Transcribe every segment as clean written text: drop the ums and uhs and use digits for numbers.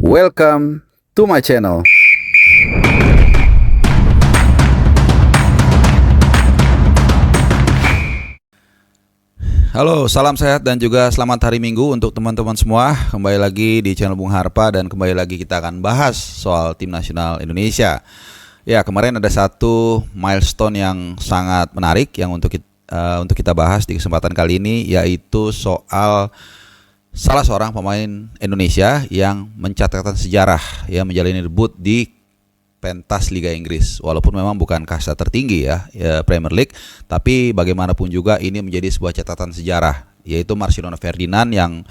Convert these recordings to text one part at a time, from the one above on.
Welcome to my channel. Halo, salam sehat dan juga selamat hari Minggu untuk teman-teman semua. Kembali lagi di channel Bung Harpa dan kembali lagi kita akan bahas soal tim nasional Indonesia. Ya, kemarin ada satu milestone yang sangat menarik yang untuk kita bahas di kesempatan kali ini, yaitu soal salah seorang pemain Indonesia yang mencatatkan sejarah, ya, menjalani debut di pentas Liga Inggris. Walaupun memang bukan kasta tertinggi ya Premier League, tapi bagaimanapun juga ini menjadi sebuah catatan sejarah, yaitu Marcelino Ferdinand yang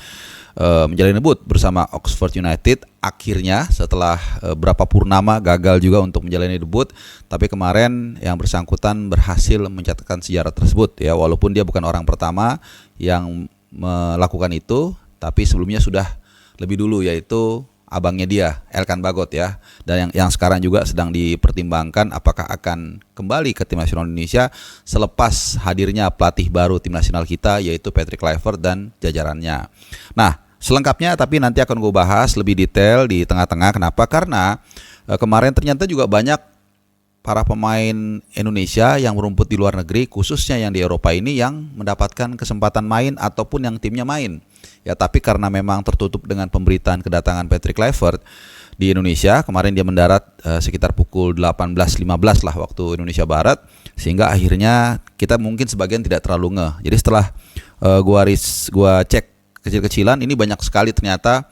menjalani debut bersama Oxford United. Akhirnya setelah berapa purnama gagal juga untuk menjalani debut, tapi kemarin yang bersangkutan berhasil mencatatkan sejarah tersebut, ya, walaupun dia bukan orang pertama yang melakukan itu, tapi sebelumnya sudah lebih dulu, yaitu abangnya dia, Elkan Bagot, ya. Dan yang sekarang juga sedang dipertimbangkan apakah akan kembali ke tim nasional Indonesia selepas hadirnya pelatih baru tim nasional kita, yaitu Patrick Kluivert dan jajarannya. Nah, selengkapnya tapi nanti akan gue bahas lebih detail di tengah-tengah. Kenapa? Karena kemarin ternyata juga banyak para pemain Indonesia yang merumput di luar negeri, khususnya yang di Eropa ini, yang mendapatkan kesempatan main ataupun yang timnya main. Ya, tapi karena memang tertutup dengan pemberitaan kedatangan Patrick Kluivert di Indonesia, kemarin dia mendarat sekitar pukul 18.15 lah waktu Indonesia Barat, sehingga akhirnya kita mungkin sebagian tidak terlalu ngeh. Jadi setelah gua cek kecil-kecilan, ini banyak sekali ternyata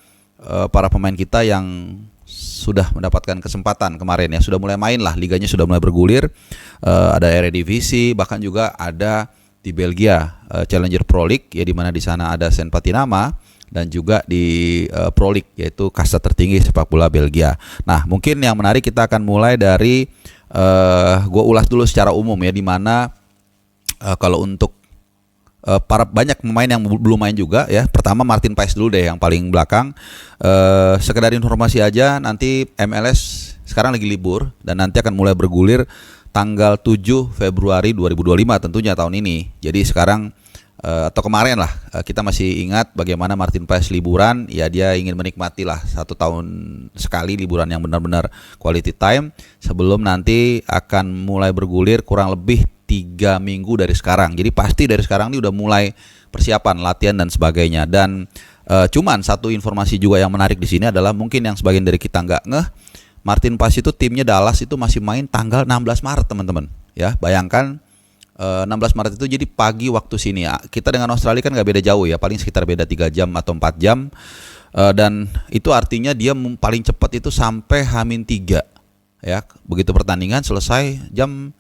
para pemain kita yang sudah mendapatkan kesempatan kemarin, ya, sudah mulai main lah, liganya sudah mulai bergulir. Ada Eredivisie, bahkan juga ada di Belgia Challenger Pro League, ya, di mana di sana ada Sen Patinama, dan juga di Pro League, yaitu kasta tertinggi sepak bola Belgia. Nah, mungkin yang menarik kita akan mulai dari gue ulas dulu secara umum, ya, di mana kalau untuk para banyak pemain yang belum main juga, ya. Pertama Martin Paes dulu deh yang paling belakang. Sekedar informasi aja, nanti MLS sekarang lagi libur dan nanti akan mulai bergulir tanggal 7 Februari 2025 tentunya tahun ini. Jadi sekarang atau kemarin lah, kita masih ingat bagaimana Martin Paes liburan, ya, dia ingin menikmati lah 1 tahun sekali liburan yang benar-benar quality time sebelum nanti akan mulai bergulir kurang lebih 3 minggu dari sekarang. Jadi pasti dari sekarang ini udah mulai persiapan, latihan dan sebagainya. Dan cuman satu informasi juga yang menarik di sini adalah, mungkin yang sebagian dari kita nggak ngeh, Martin Paes itu timnya Dallas itu masih main tanggal 16 Maret teman-teman. Ya, bayangkan 16 Maret itu jadi pagi waktu sini. Ya. Kita dengan Australia kan nggak beda jauh, ya, paling sekitar beda 3 jam atau 4 jam. Dan itu artinya dia paling cepat itu sampai H-3. Ya, begitu pertandingan selesai jam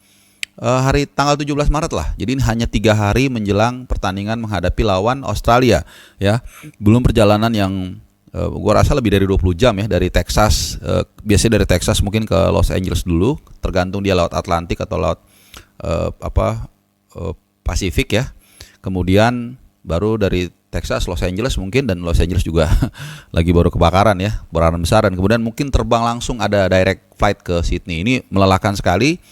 hari tanggal 17 Maret lah. Jadi ini hanya 3 hari menjelang pertandingan menghadapi lawan Australia, ya. Belum perjalanan yang gua rasa lebih dari 20 jam, ya, dari Texas. Biasanya dari Texas mungkin ke Los Angeles dulu, tergantung dia laut Atlantik atau laut Pasifik, ya. Kemudian baru dari Texas Los Angeles mungkin, dan Los Angeles juga lagi baru kebakaran, ya, kebakaran besar, dan kemudian mungkin terbang langsung ada direct flight ke Sydney. Ini melelahkan sekali.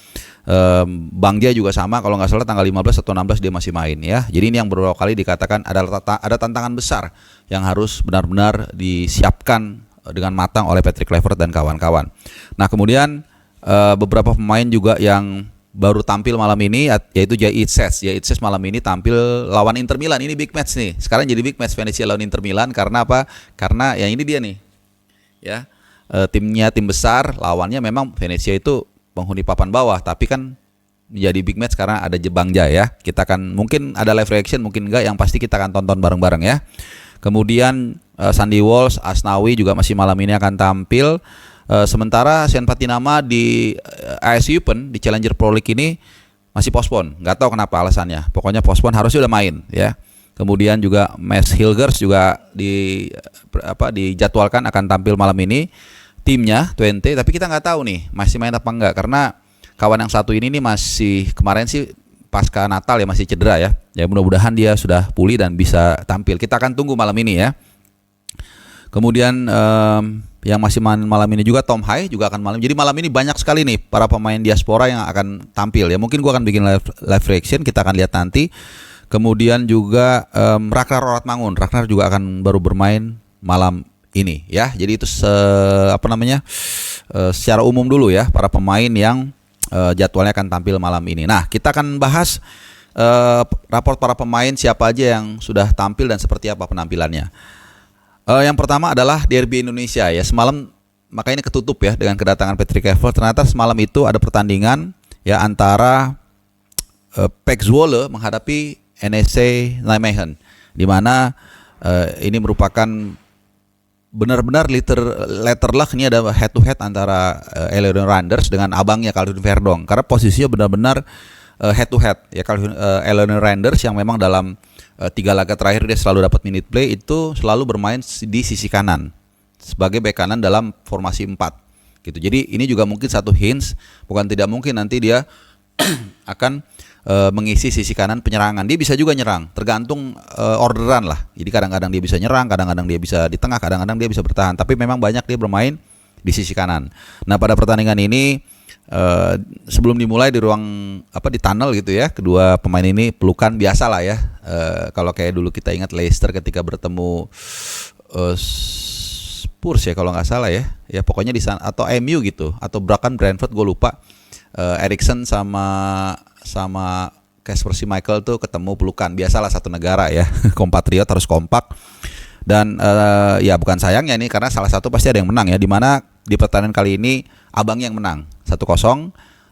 Bang Dia juga sama, kalau nggak salah tanggal 15 atau 16 dia masih main, ya. Jadi ini yang beberapa kali dikatakan ada tantangan besar yang harus benar-benar disiapkan dengan matang oleh Patrick Kluivert dan kawan-kawan. Nah, kemudian beberapa pemain juga yang baru tampil malam ini, yaitu Jay Itzes malam ini tampil lawan Inter Milan. Ini big match nih. Sekarang jadi big match Venezia lawan Inter Milan. Karena apa? Karena ya ini dia nih, ya, timnya tim besar, lawannya memang Venezia itu penghuni papan bawah, tapi kan menjadi big match karena ada Jebangja, ya. Kita akan mungkin ada live reaction, mungkin enggak, yang pasti kita akan tonton bareng-bareng, ya. Kemudian Sandy Walsh, Asnawi juga masih malam ini akan tampil. Sementara Sen Patinama di AS Open di Challenger Pro League ini masih postpone, nggak tahu kenapa alasannya. Pokoknya postpone, harusnya udah main, ya. Kemudian juga Mads Hilgers juga dijadwalkan akan tampil malam ini. Timnya Twente, tapi kita nggak tahu nih masih main apa enggak, karena kawan yang satu ini nih masih kemarin sih pasca Natal, ya, masih cedera, ya. Ya, mudah-mudahan dia sudah pulih dan bisa tampil. Kita akan tunggu malam ini, ya. Kemudian yang masih main malam ini juga Tom Hai juga akan malam. Jadi malam ini banyak sekali nih para pemain diaspora yang akan tampil, ya. Mungkin gua akan bikin live reaction, kita akan lihat nanti. Kemudian juga Ragnar Roratmangun, Ragnar juga akan baru bermain malam ini ya. Jadi itu secara umum dulu ya para pemain yang jadwalnya akan tampil malam ini. Nah, kita akan bahas raport para pemain siapa aja yang sudah tampil dan seperti apa penampilannya. Yang pertama adalah Derby Indonesia ya. Semalam makanya ini ketutup ya dengan kedatangan Patrick Kluivert. Ternyata semalam itu ada pertandingan ya antara PEC Zwolle menghadapi NEC Nijmegen, di mana ini merupakan benar-benar letter luck. Ini ada head to head antara Eleonore Randers dengan abangnya Calvin Verdong, karena posisinya benar-benar head to head ya. Eleonore Randers yang memang dalam 3 laga terakhir dia selalu dapat minute play, itu selalu bermain di sisi kanan sebagai bek kanan dalam formasi 4 gitu. Jadi ini juga mungkin satu hints, bukan tidak mungkin nanti dia akan mengisi sisi kanan penyerangan. Dia bisa juga nyerang, tergantung orderan lah. Jadi kadang-kadang dia bisa nyerang, kadang-kadang dia bisa di tengah, kadang-kadang dia bisa bertahan. Tapi memang banyak dia bermain di sisi kanan. Nah, pada pertandingan ini sebelum dimulai di ruang di tunnel gitu ya, kedua pemain ini pelukan biasa lah ya. Kalau kayak dulu kita ingat Leicester ketika bertemu Spurs ya kalau nggak salah ya. Ya pokoknya di sana, atau MU gitu, atau bahkan Brentford gue lupa. Eriksen sama Kasper Schmeichel tuh ketemu pelukan, biasalah satu negara ya. Kompatriot harus kompak. Dan ya bukan sayangnya nih, karena salah satu pasti ada yang menang ya. Dimana di pertandingan kali ini abang yang menang 1-0,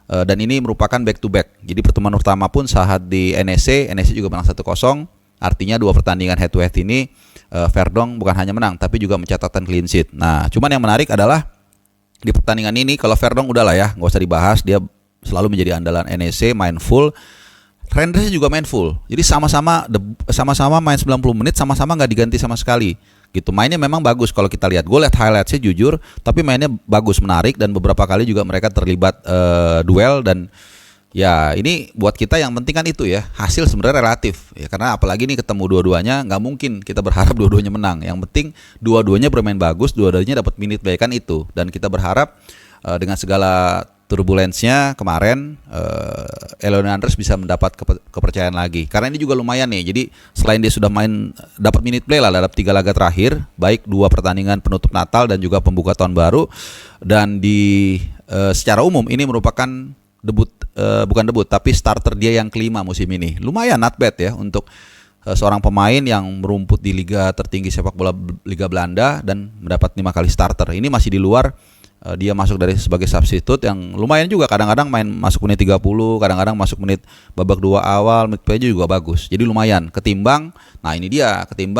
dan ini merupakan back to back. Jadi pertemuan utama pun saat di NEC juga menang 1-0. Artinya 2 pertandingan head to head ini Verdong bukan hanya menang tapi juga mencatatkan clean sheet. Nah, cuman yang menarik adalah di pertandingan ini kalau Verdong udahlah ya, nggak usah dibahas, dia selalu menjadi andalan NEC, main full. Randers juga main full. Jadi sama-sama main 90 menit, sama-sama nggak diganti sama sekali. Gitu. Mainnya memang bagus kalau kita lihat. Gue lihat highlightsnya jujur, tapi mainnya bagus, menarik, dan beberapa kali juga mereka terlibat duel. Dan ya ini buat kita yang penting kan itu ya, hasil sebenarnya relatif ya, karena apalagi nih ketemu dua-duanya, nggak mungkin kita berharap dua-duanya menang. Yang penting dua-duanya bermain bagus, dua-duanya dapat minute play, kan itu. Dan kita berharap dengan segala turbulensnya kemarin, Eleonore Randers bisa mendapat kepercayaan lagi, karena ini juga lumayan nih. Jadi selain dia sudah main dapat minute play lah dalam 3 laga terakhir, baik 2 pertandingan penutup Natal dan juga pembuka tahun baru, dan secara umum ini merupakan bukan debut tapi starter dia yang kelima musim ini. Lumayan not bad ya untuk seorang pemain yang merumput di liga tertinggi sepak bola Liga Belanda dan mendapat 5 kali starter. Ini masih di luar dia masuk sebagai substitute yang lumayan juga, kadang-kadang masuk menit 30, kadang-kadang masuk menit babak 2 awal, menit play juga bagus. Jadi lumayan ketimbang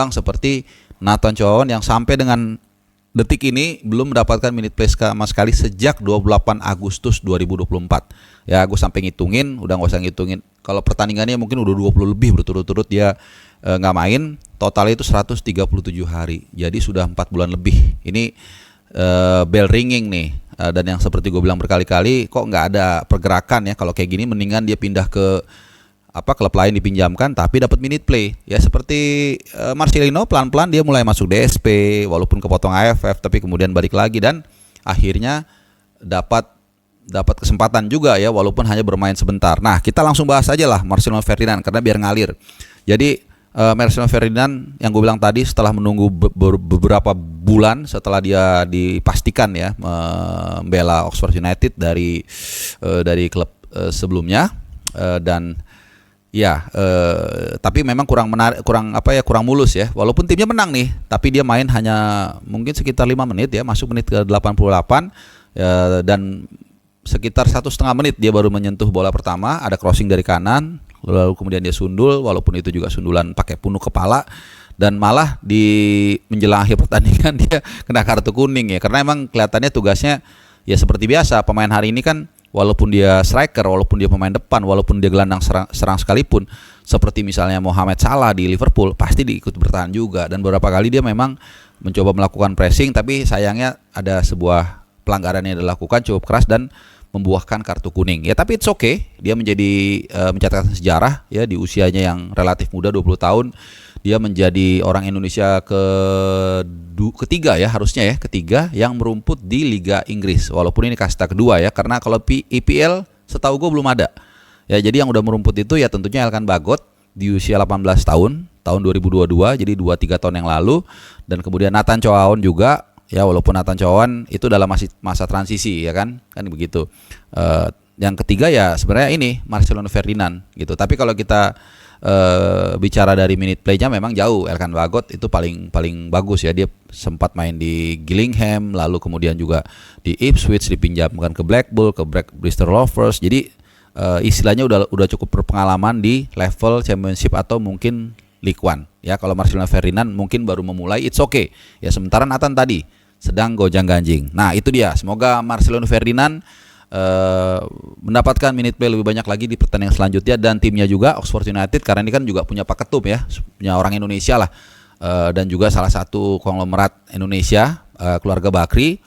seperti Nathan Chow yang sampai dengan detik ini belum mendapatkan minute play sama sekali sejak 28 Agustus 2024. Ya, gue sampai ngitungin, udah nggak usah ngitungin. Kalau pertandingannya mungkin udah 20 lebih berturut-turut dia nggak main. Totalnya itu 137 hari. Jadi sudah 4 bulan lebih. Ini bell ringing nih, dan yang seperti gue bilang berkali-kali, kok nggak ada pergerakan ya. Kalau kayak gini mendingan dia pindah ke klub lain, dipinjamkan tapi dapat minute play ya, seperti Marcelino pelan-pelan dia mulai masuk DSP walaupun kepotong AFF, tapi kemudian balik lagi dan akhirnya dapat kesempatan juga ya, walaupun hanya bermain sebentar. Nah, kita langsung bahas aja lah Marcelino Ferdinand karena biar ngalir. Jadi Marcelino Ferdinand yang gue bilang tadi, setelah menunggu beberapa bulan setelah dia dipastikan ya membela Oxford United dari klub sebelumnya, dan ya tapi memang kurang mulus ya. Walaupun timnya menang nih, tapi dia main hanya mungkin sekitar 5 menit ya, masuk menit ke 88 dan sekitar 1,5 menit dia baru menyentuh bola pertama, ada crossing dari kanan, lalu kemudian dia sundul, walaupun itu juga sundulan pakai punuk kepala, dan malah di menjelang akhir pertandingan dia kena kartu kuning ya, karena emang kelihatannya tugasnya ya seperti biasa. Pemain hari ini kan walaupun dia striker, walaupun dia pemain depan, walaupun dia gelandang serang sekalipun, seperti misalnya Mohamed Salah di Liverpool, pasti diikut bertahan juga. Dan beberapa kali dia memang mencoba melakukan pressing, tapi sayangnya ada sebuah pelanggaran yang dilakukan cukup keras dan membuahkan kartu kuning. Ya tapi it's okay, dia mencatatkan sejarah ya di usianya yang relatif muda, 20 tahun. Dia menjadi orang Indonesia ketiga ya, harusnya ya, ketiga yang merumput di Liga Inggris. Walaupun ini kasta kedua ya, karena kalau EPL setahu gue belum ada. Ya, jadi yang udah merumput itu ya tentunya Elkan Bagot di usia 18 tahun, tahun 2022, jadi 2-3 tahun yang lalu. Dan kemudian Nathan Choaon juga, ya walaupun Nathan Choaon itu dalam masa transisi ya kan begitu. Yang ketiga ya sebenarnya ini Marcelino Ferdinand gitu. Tapi kalau kita bicara dari minute play-nya memang jauh. Elkan Bagot itu paling bagus ya. Dia sempat main di Gillingham, lalu kemudian juga di Ipswich, dipinjamkan ke Blackpool, ke Bristol Rovers. Jadi istilahnya udah cukup berpengalaman di level Championship atau mungkin League One. Ya kalau Marcelino Ferdinand mungkin baru memulai, it's okay. Ya sementara Nathan tadi sedang gonjang-ganjing. Nah itu dia. Semoga Marcelino Ferdinand mendapatkan minute play lebih banyak lagi di pertandingan selanjutnya, dan timnya juga Oxford United karena ini kan juga punya Pak Ketum ya, punya orang Indonesia lah, dan juga salah satu konglomerat Indonesia, keluarga Bakri,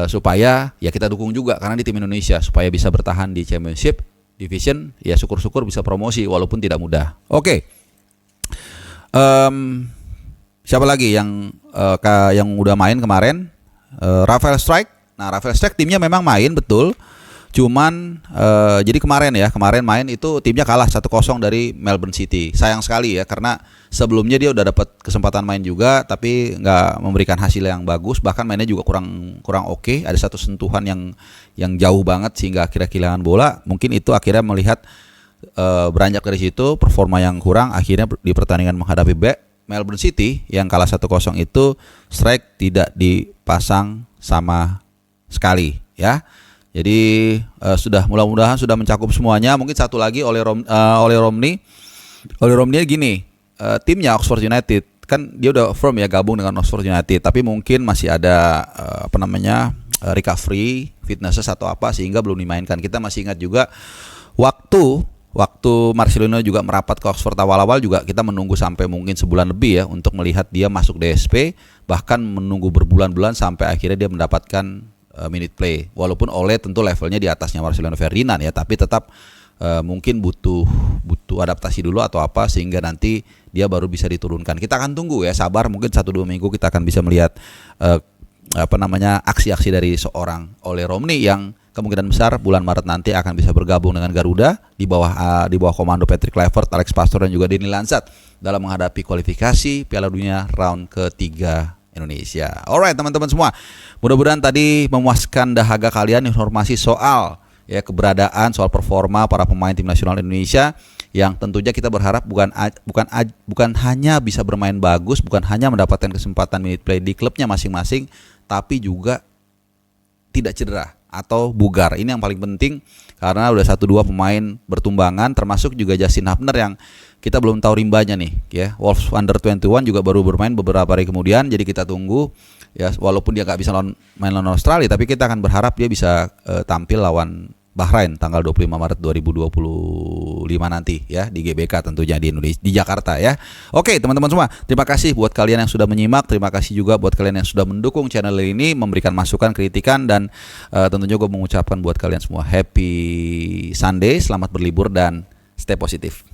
supaya ya kita dukung juga karena di tim Indonesia supaya bisa bertahan di Championship Division, ya syukur-syukur bisa promosi walaupun tidak mudah. Oke. Siapa lagi yang udah main kemarin? Rafael Strike. Nah, Rafael Strike timnya memang main betul. Cuman jadi kemarin main itu timnya kalah 1-0 dari Melbourne City. Sayang sekali ya karena sebelumnya dia udah dapat kesempatan main juga tapi nggak memberikan hasil yang bagus, bahkan mainnya juga kurang oke. Ada satu sentuhan yang jauh banget sehingga akhirnya kehilangan bola. Mungkin itu akhirnya melihat beranjak dari situ performa yang kurang, akhirnya di pertandingan menghadapi Melbourne City yang kalah 1-0 itu Strike tidak dipasang sama sekali ya. Jadi mudah-mudahan sudah mencakup semuanya. Mungkin satu lagi oleh Romney gini, timnya Oxford United kan dia udah firm ya gabung dengan Oxford United, tapi mungkin masih ada recovery, fitnesses atau apa sehingga belum dimainkan. Kita masih ingat juga waktu Marcelino juga merapat ke Oxford awal-awal juga kita menunggu sampai mungkin sebulan lebih ya untuk melihat dia masuk DSP, bahkan menunggu berbulan-bulan sampai akhirnya dia mendapatkan minute play. Walaupun Ole tentu levelnya di atasnya Marcelino Ferdinand ya, tapi tetap mungkin butuh adaptasi dulu atau apa sehingga nanti dia baru bisa diturunkan. Kita akan tunggu ya, sabar, mungkin 1-2 minggu kita akan bisa melihat aksi-aksi dari seorang Ole Romney yang kemungkinan besar bulan Maret nanti akan bisa bergabung dengan Garuda di bawah komando Patrick Kluivert, Alex Pastoor dan juga Denny Lansat dalam menghadapi kualifikasi Piala Dunia round ketiga Indonesia. Alright teman-teman semua, mudah-mudahan tadi memuaskan dahaga kalian informasi soal keberadaan, soal performa para pemain tim nasional Indonesia yang tentunya kita berharap bukan hanya bisa bermain bagus, bukan hanya mendapatkan kesempatan minute play di klubnya masing-masing, tapi juga tidak cedera atau bugar. Ini yang paling penting karena udah 1-2 pemain bertumbangan, termasuk juga Justin Hubner yang kita belum tahu rimbanya nih ya. Wolves Under 21 juga baru bermain beberapa hari kemudian, jadi kita tunggu ya, walaupun dia nggak bisa main lawan Australia, tapi kita akan berharap dia bisa tampil lawan Bahrain tanggal 25 Maret 2025 nanti ya di GBK tentunya di Indonesia, di Jakarta ya. Oke teman-teman semua, terima kasih buat kalian yang sudah menyimak, terima kasih juga buat kalian yang sudah mendukung channel ini, memberikan masukan, kritikan, dan tentunya gue mengucapkan buat kalian semua happy Sunday, selamat berlibur dan stay positif.